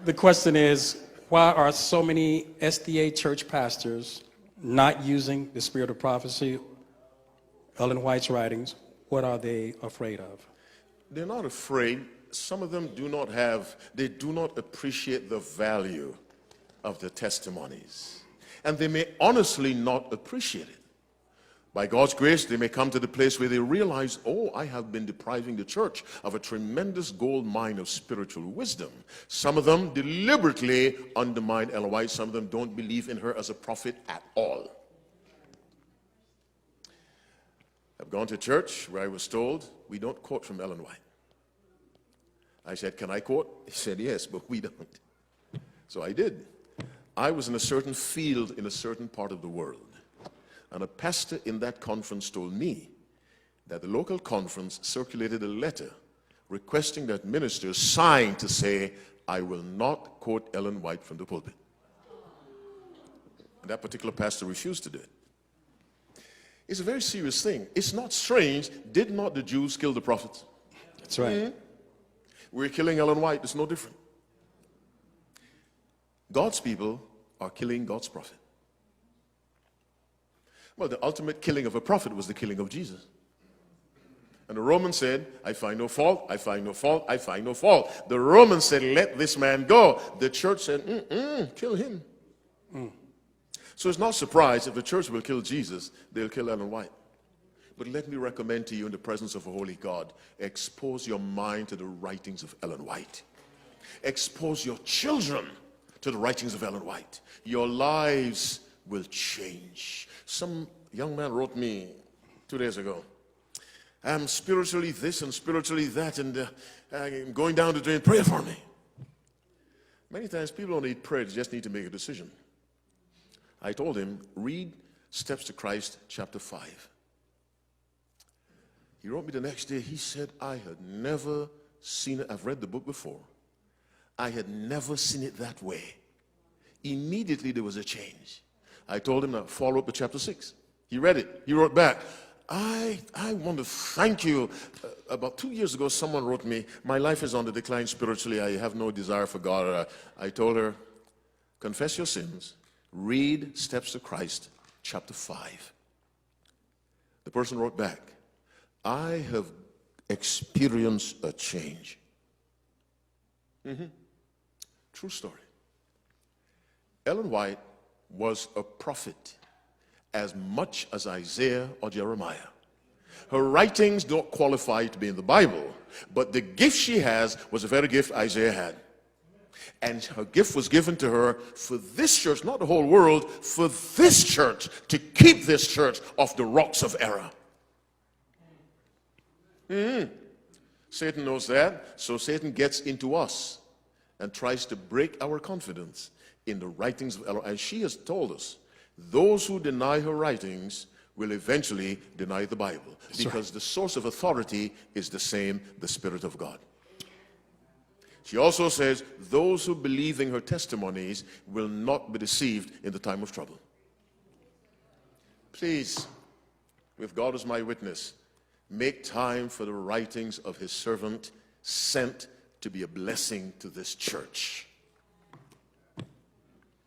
The question is, why are so many SDA Church pastors not using the spirit of prophecy, Ellen White's writings? What are they afraid of? They're not afraid. Some of them do not appreciate the value of the testimonies. And they may honestly not appreciate it. By God's grace, they may come to the place where they realize, oh, I have been depriving the church of a tremendous gold mine of spiritual wisdom. Some of them deliberately undermine Ellen White. Some of them don't believe in her as a prophet at all. I've gone to church where I was told, we don't quote from Ellen White. I said, can I quote? He said, yes, but we don't. So I did. I was in a certain field in a certain part of the world. And a pastor in that conference told me that the local conference circulated a letter requesting that ministers sign to say, I will not quote Ellen White from the pulpit. And that particular pastor refused to do it. It's a very serious thing. It's not strange. Did not the Jews kill the prophets? That's right. Mm-hmm. We're killing Ellen White. It's no different. God's people are killing God's prophet. Well, the ultimate killing of a prophet was the killing of Jesus. And the Romans said, I find no fault, I find no fault, I find no fault. The Romans said, let this man go. The church said, kill him. So it's not surprised if the church will kill Jesus, they'll kill Ellen White. But let me recommend to you in the presence of a holy God, expose your mind to the writings of Ellen White. Expose your children to the writings of Ellen White. Your lives will change. Some young man wrote me 2 days ago, I'm spiritually this and spiritually that, and I'm going down the drain. Pray for me. Many times people don't need prayer, they just need to make a decision. I told him, read Steps to Christ, chapter 5. He wrote me the next day, he said, I had never seen it. I've read the book before. I had never seen it that way. Immediately there was a change. I told him to follow up with chapter 6. He read it. He wrote back, I want to thank you. About 2 years ago, someone wrote me, my life is on the decline spiritually. I have no desire for God. I told her, confess your sins. Read Steps to Christ, chapter 5. The person wrote back, I have experienced a change. True story. Ellen White was a prophet as much as Isaiah or Jeremiah. Her writings don't qualify to be in the Bible, but the gift she has was the very gift Isaiah had. And her gift was given to her for this church, not the whole world, for this church, to keep this church off the rocks of error. Satan knows that, so Satan gets into us and tries to break our confidence in the writings of Ellen. And she has told us, those who deny her writings will eventually deny the Bible. Because the source of authority is the same, the Spirit of God. She also says, those who believe in her testimonies will not be deceived in the time of trouble. Please, with God as my witness, make time for the writings of his servant sent to be a blessing to this church.